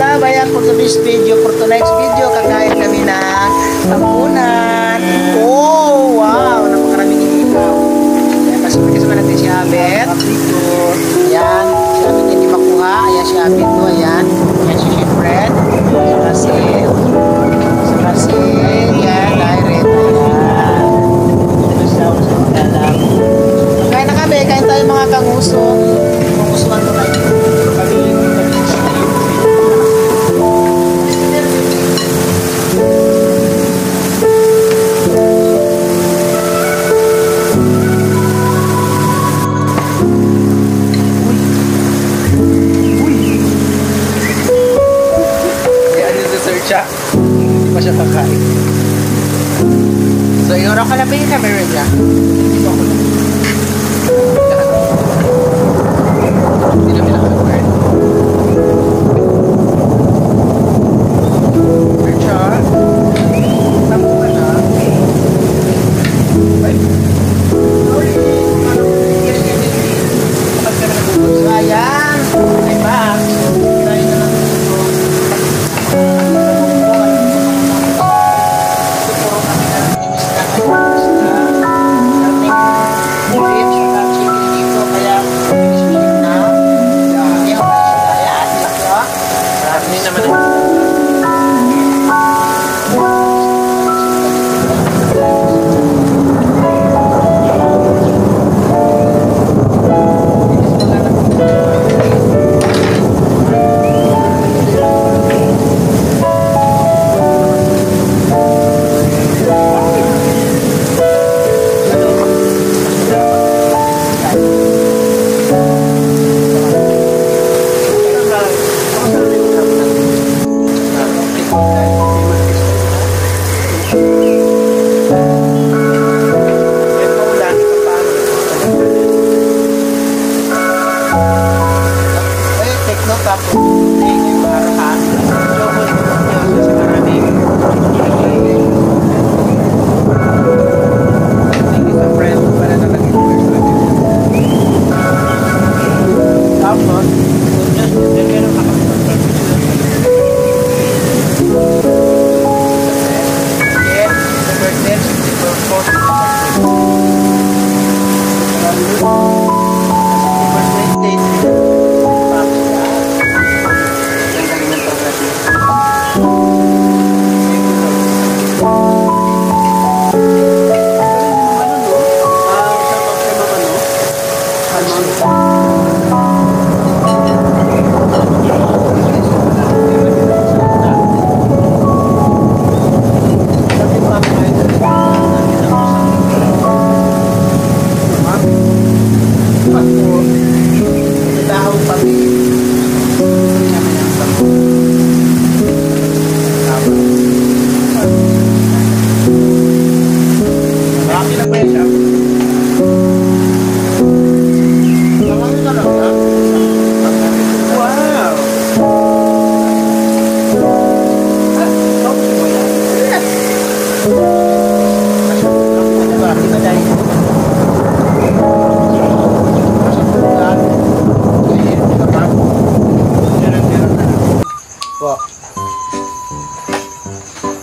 love, ayan for today's video. For tonight's video, kakain kami ng hapunan. Oh, wow! Napakaraming ilaw. Ayan, kasama natin si Abet. Ayan, si Abet hindi makuha. Ayan si Abet to, ayan. Ayan si Fred. Saka si, ayan, Direct. Ayan. Kain na kami, kain tayo mga kanguso. Kangusuhan to tayo. Hindi pa siya kakain. So, yung ka na ba yung camera niya? Hindi ba ako lang? Hindi na pinaka-camera. Richard? Tamo ka na? Bye. Sorry. Kapag ka na nagubod. So, ayan. Ay ba? Kain na lang ito.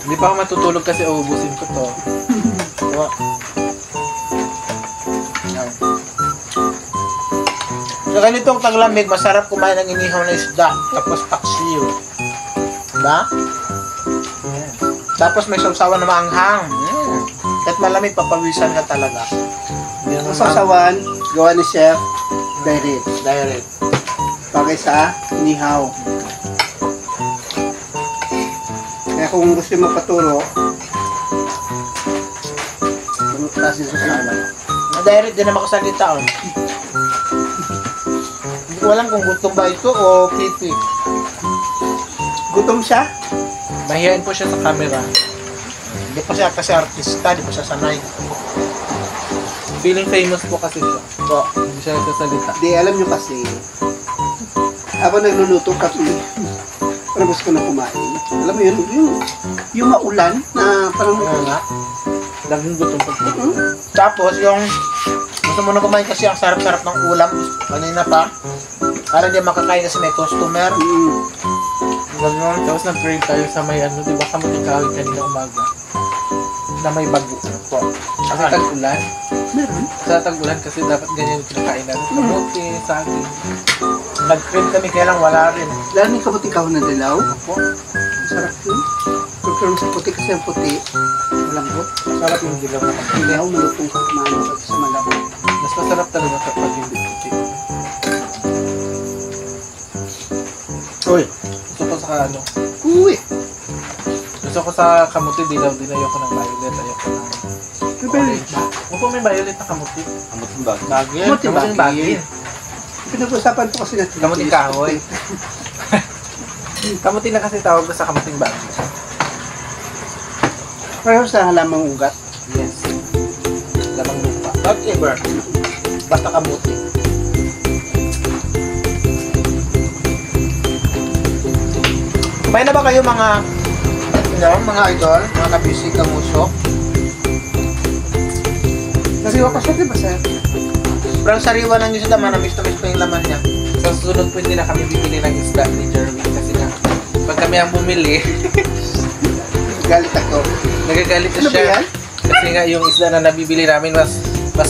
Hindi pa ako matutulog kasi uubusin ko to. So ganitong taglamig, masarap kumain ng inihaw na isda, tapos paksiw. Diba? Yeah. Tapos may sausawan na maanghang. Kahit malamig, papawisan ka talaga. Ang sausawan, gawa ni Chef Direct. Bagay sa inihaw. Kaya kung gusto yung magpaturo, kasi sa salamat. Direct din na makasalita. Hindi ko alam kung gutom ba ito o pipi. Gutom siya? Mahihain po siya sa camera. Hindi pa siya kasi artista, hindi pa siya sanay. Feeling famous po kasi siya. So, Hindi siya nagsasalita. Di, alam nyo kasi, habang nagluluto kami, parang gusto ko na kumain. Alam mo yun, yung maulan na parang... ano nga. Laging gutom pag Tapos yung gusto mo na kumain kasi ang sarap-sarap ng ulam kanina pa. Para di makakain kasi may customer. Ganun. Tapos nag-trade tayo sa may ano, di ba kamuting kahoy kanina umaga? Na may bago po. Kasi tag-ulan. Meron. Sa tag-ulan kasi dapat ganyan yung kinakain natin. Kamuti, saging. Nag-crib kami kaya lang wala rin. Lalo yung kabuti kahon na dilaw. Po. Sarap yun. Pero sa puti kasi ang puti. Malambot. Sarap yung dilaw na kamuti. Dilaw, malutong sa kumano at sa malambot. Mas masarap talaga kapag hindi puti. Uy, Gusto ko sa ano, Uy! gusto ko sa kamuti dilaw din. Ayoko ng violet. Ayoko ng orange. Opo, may violet na kamuti. Kamuting bag. bagay. Kamuting Kamuting bagin. Pinag-usapan po kasi natin. Kamuting kahoy. Kamuti na kasi tawag ko sa kamuting bagin. Pareho sa halamang ugat. Yes. Lamang lupa. Whatever. Basta kamuti. Kumain na ba kayo mga idol, mga kabisig ng usok? Nasiwa ka siya, di ba, sir? Sobrang sariwa ng isda, manamis-tamis pa yung laman niya. Sa susunod po hindi na kami bibili ng isda ni Jerwin kasi nga pag kami ang bumili, Galit ako. nagagalit na Ano ba siya. yan? Kasi nga yung isda na nabibili namin mas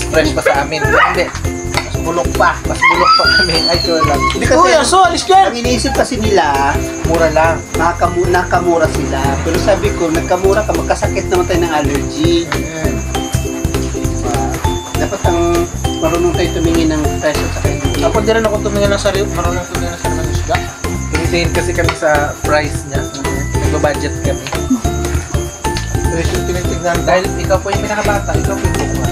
fresh pa sa amin. Hindi, Mas bulok pa. mas bulok pa kami. Ay, sure lang. Hindi kasi, Uy, aso, alis dyan! ang iniisip kasi nila, Mura lang. nakamura sila. Pero sabi ko, nagkamura ka, magkasakit naman tayo ng allergy. Dapat ang marunong tayo tumingin ng presyo sa hindi. Ako din rin ako tumingin ng sariwa, marunong tumingin ng sariwa ng isda. Tinitingin kasi kami sa price niya. Nag-budget kami. Presyo tinitignan. Dahil ikaw po yung pinakabata, ikaw po yung kumuha.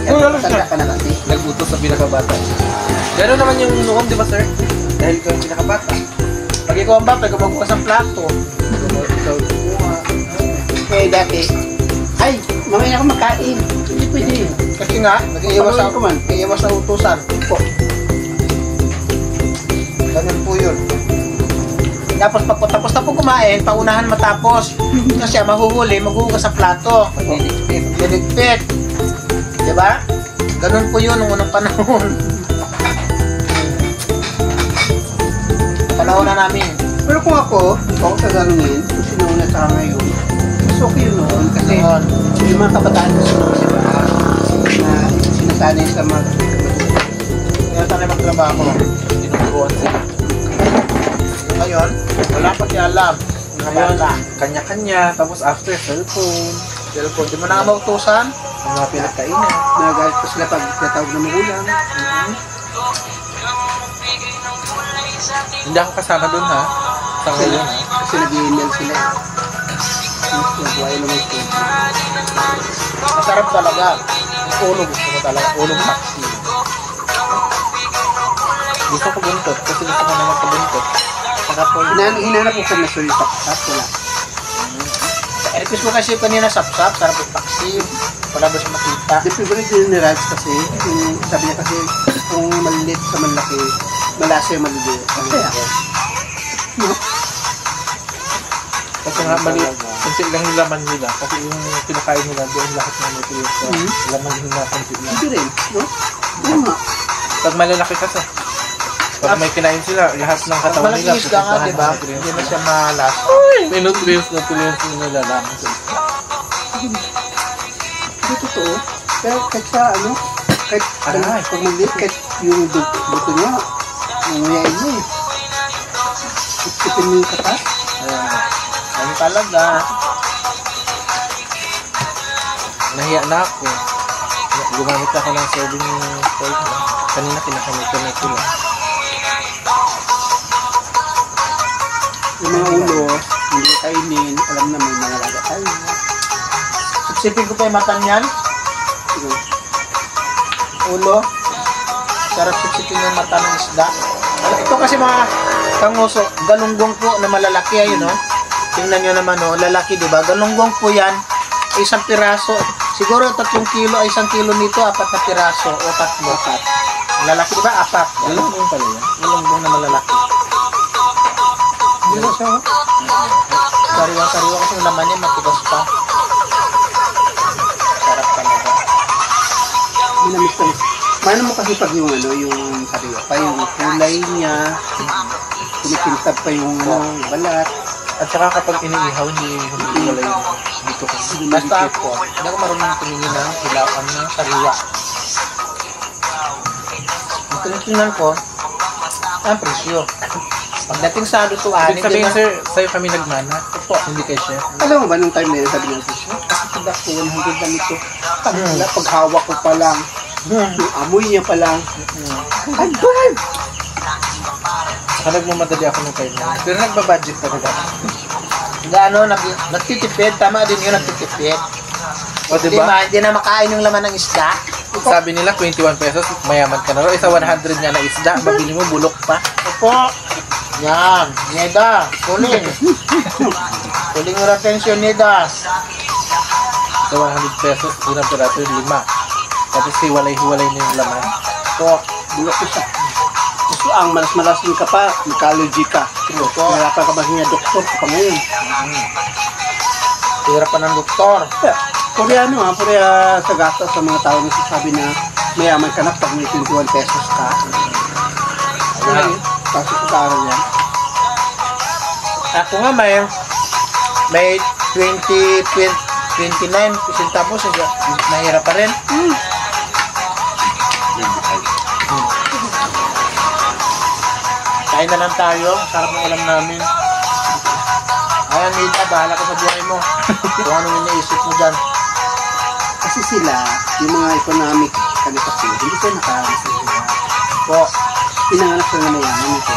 Uy, alis Tanda dyan! ka na kasi. Nagbuto sa pinakabata. Gano'n naman yung noon, di ba sir? Dahil ikaw yung pinakabata. Pag ikaw ang bata, ikaw magbukas ng plato. Ikaw yung kumuha. Kaya dati, ay, mamaya ako makain. Hindi pwede. Kasi nga, nag-iiwas Paluin ko man. nag-iiwas sa utusan. Po. Ganun po yun. Tapos tapos na po kumain, paunahan matapos. Kasi mahuhuli, maghuhugas sa plato. Magdiligpit. Linigpit. Diba? Ganun po yun nung unang panahon. Panahon na namin. Pero kung ako sa tanungin, kung sino una sa ngayon, mas okay yun noon. Kasi Noon. yung mga kabataan kasi diba, na sinasanay sa mga Kaya tayo magtrabaho. Tinuturuan sila. Ngayon, wala pa siya alam. Mga Ngayon, bata. kanya-kanya. Tapos after, cellphone. Cellphone. Di mo na nga mautusan. Ang mga pinagkainan. nagalit pa sila pag natawag na magulang. Hindi ako kasama dun ha. Sa ngayon ha. Kasi nag-email sila. Nagbuhay naman ito. Masarap talaga. Ulo gusto mo talaga. Ulong taxi. Gusto ko buntot. Kasi gusto ko na magpabuntot. Saka po. Hinanap ko sa nasul tap wala. Request mo kasi kanina sap-sap. Sarap yung taxi. Wala ba siya makita. The favorite din ni Raj kasi, yung, sabi niya kasi, kung malilit sa malaki, malasa yung maliliit. Kaya, Kasi nga mali. Kunti lang yung laman nila. Kasi yung pinakain nila doon lahat ng nutrients sa laman nila kunti lang. hindi rin, no? Oo nga. Pag malalaki kasi. Pag may kinain sila, lahat ng Pag katawan nila. malaking isda nga, pupuntahan diba? ng nutrients. Hindi na siya malas. May nutrients yung nalalaman sa isda. Hindi totoo. Pero kahit sa ano, kahit Aray. pag maliit, kahit yung buto niya, nangyayari niya eh. Isipin mo yung katas. Ano talaga. Nahiya na ako. Gumamit ako ng serving fork na. Kanina kinakamit ko na ito lang. Yung mga ulo, hindi kainin, alam na may mga laga. Ay, Sipsipin ko pa yung mata niyan. yun. Ulo. Sarap sipsipin yung mata ng isda. Ito kasi mga kanguso, galunggong po na malalaki ayun, no? Tingnan nyo naman, no? Lalaki, di ba? Galunggong po yan, isang piraso. Siguro 3 kilo, ay 1 kilo nito, 4 na piraso, o 3. Lalaki, di ba? 4. Galunggong pala yan. Galunggong na malalaki. Hindi na siya. Sariwa-sariwa kasi yung laman niya, matigas pa. Sarap talaga. Minamiss. Paano mo kasi pag yung yung sariwa pa, yung kulay niya, kumikintab pa yung balat. At saka kapag iniihaw, hindi wala yung dito ko. Basta ako, hindi ako marunong tumingin ng hilawan ng sariwa. Ang tinitingnan ko, ang presyo. Pagdating sa lutuan, Ibig sabihin, sir, sa'yo kami nagmana. Opo. Hindi kay chef. Alam mo ba nung time na yun, sabi niya, kasi tindak ko 100 lang ito. Pag hawak ko pa lang, yung amoy niya pa lang, agad! Saka nagmamadali ako ng time na. Pero nagbabudget talaga. Nagtitipid, tama din yun, nagtitipid. O diba? Hindi na makain yung laman ng isda. Sabi nila 21 pesos, mayaman ka na rin. Isa 100 nga na isda, mabili mo bulok pa. Opo. Yan. Neda. Kuling. Kuling yung retention, Neda. Sa 100 pesos, unang piraso yung 5. Tapos hiwalay-hiwalay na yung laman. So, bulok ko siya. Gusto ang malas-malasin ka pa, magka-allergy ka. Nahirapan ka ba niya, doktor ka pa ngayon. Tira pa ng doktor. Koreano Korea sa gata sa mga tao na sasabi na mayaman ka na pag may 21 pesos ka. Ayan. Kasi pag-aaral yan. Ako nga may 29 centavos. Mahirap pa rin. Kain na lang tayo. Sarap ng ulam namin. Ayan, Nida, bahala ka sa buhay mo. Kung anong iniisip mo dyan. Kasi sila, yung mga economic kasi, hindi sila nakaharas sa sila. Po, Pinanganak sila na mayaman ito.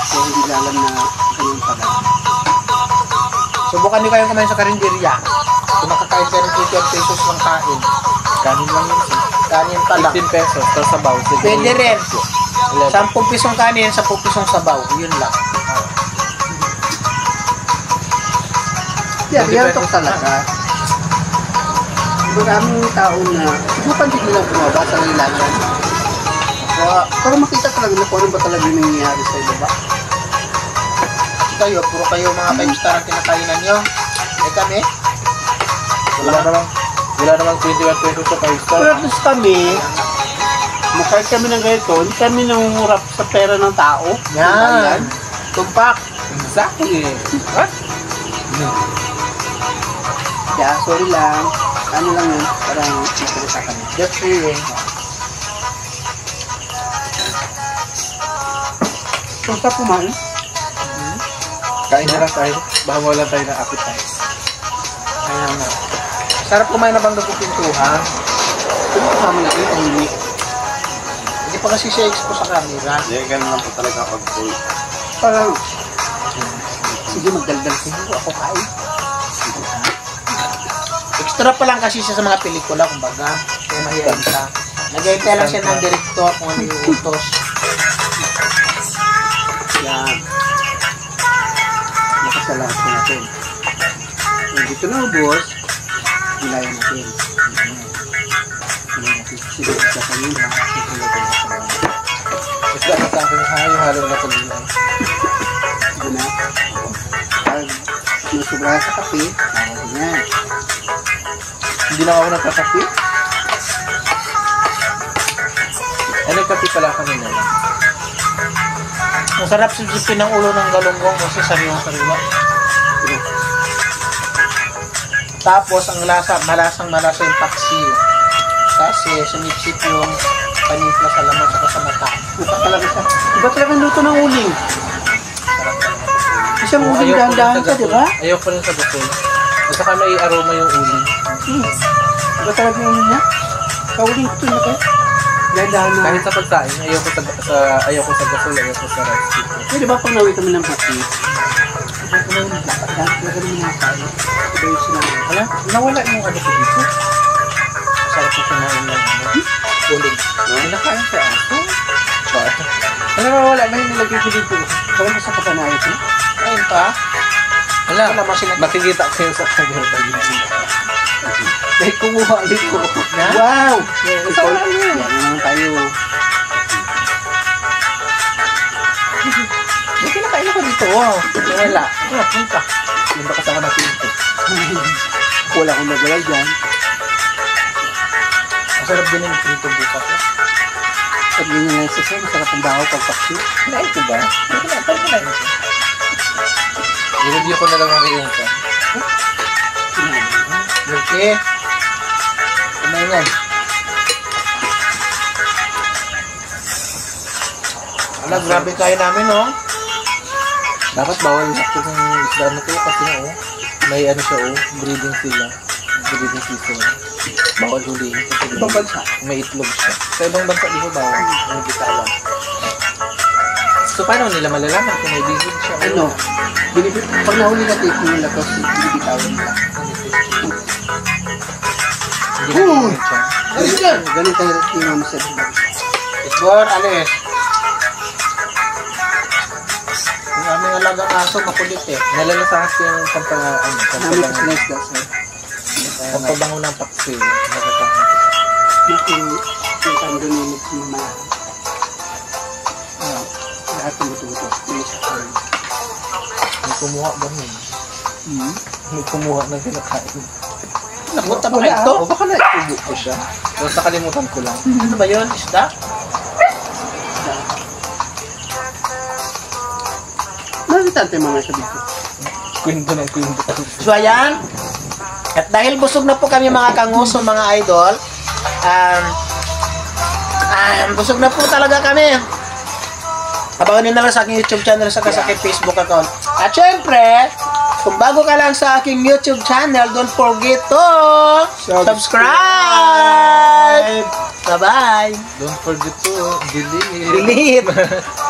So, hindi nila alam na ganun pala. subukan niyo kayong kumain sa karinderya. Kung makakain kayo ng 20 pesos ng kain. Kanin lang yun, sir. Kanin pa lang. 15 pesos, tapos sabaw. Pwede rin. 11. 10 pisong kanin, 10 pisong sabaw. Yun lang. Yeah, yan ito talaga. Maraming tao na subukan din nilang bumaba sa lilayan. Para makita talaga na kung ano ba talaga yung nangyayari sa iba ba. Kayo, puro kayo mga 5-star ang kinakainan nyo. Eh kami, Wala namang 21 pesos sa 5 star. Pero at least kami, kahit kami ng ganito, hindi kami nangungurap sa pera ng tao. yan. Tumpak. Exactly. What? Kaya, sorry lang. Ano lang yun, parang masalita kami. Just saying. Kung sa kumain, Kain na lang tayo. Baka wala tayo ng appetite. Ayan na. Sarap kumain na bang pintuhan. kung kasama natin, tahimik. Hindi pa kasi siya expose sa camera. Hindi, ganun lang po talaga pag full. Parang, sige magdaldal kayo, ako kain. Extra pa lang kasi siya sa mga pelikula, kumbaga. Kaya mahihayin siya. Nag-aintay lang siya ng direktor kung ano yung utos. Yan. Nakasalahat ko natin. Dito na ubos, ilayan natin. Ilayan natin. Sige, sa kanila. Isda na sa akin yung halo na pag-ilan. Sige na. Pag nasubra sa kape, yan. Hindi na ako nagkakapi. Ay, nagkapi pala kanina. Ang sarap sipsipin ng ulo ng galunggong kasi sariwang-sariwa. Tapos, ang lasa, malasang-malasa yung paksiw. Kasi, sumipsip yung panipla sa laman saka sa mata. Mata talaga siya. Iba talaga ang luto ng uling. Isang uling Ayaw ko rin dahan-dahan sa ka, di gasol. ba? Ayaw ko rin sa gasol. At saka may aroma yung uling. Iba talaga yung uling niya. Kauling ko na kayo. Dahan-dahan na. Kahit sa pagkain, ayaw ko sa gasol, ayaw ko sa rice cake. Pwede ba pag nawi kami ng bukit? Pag nawi ng bukit, dahil talaga naman mga kain. Iba yung sinabi. Wala, nawala yung ano ko dito. Sarap yung sinain ng uling. Pinakain sa aso. Wala, nawala na yung nilagay ko dito. Parang sa kapanayan ko. Ayun pa. Wala, Wala, makikita ko yung sa kanya. Dahil kumuha ulit ko. Na? Wow! Ikaw lang yun. Yan naman tayo. May kinakain ako dito. Wala. Wala, punta. Yung baka sa natin ito. Wala akong nagawal dyan. Masarap din yung prito bukas. Sabi niya nga sa sa'yo, masarap ang baho pag paksi. Kinain ko ba? Kinain ko. I-review ko na lang ang iyong ka. Okay. Kumain yan. Ala, grabe kayo namin, oh. Dapat bawal yung sakto ng isda na to kasi na may ano siya breeding sila. Breeding season. Bawal hulihin kasi Ibang bansa. may itlog siya. Sa ibang bansa di ba bawal? Ang bitawan. So paano nila malalaman kung may bigid siya? Ano? Pag nahuli na tape nila to, binibitawan nila. Hindi na bigid siya. Ganun kahirap yung mga sa Isbor, alis. Yung aming alagang aso, makulit eh. Nalalasahas yung namin pampabango. kasi nice gas. Pampabango ng paksi. Nalalasahas. Nakin yung kando ni mamaya. Lahat ng buto-buto. Yung isa ka rin. May kumuha ba yun? May kumuha na kinakain. Nakunta ba ito? O baka na-tubo ko siya. Tapos nakalimutan ko lang. Ano ba yun? Isda? Nakitante mga sabi ko. Kwento ng kwento. So ayan, at dahil busog na po kami mga kanguso, mga idol, busog na po talaga kami. Abangan nyo na lang sa aking YouTube channel sa aking Facebook account. At syempre, kung bago ka lang sa aking YouTube channel, don't forget to subscribe! Bye-bye! Don't forget to delete. Delete!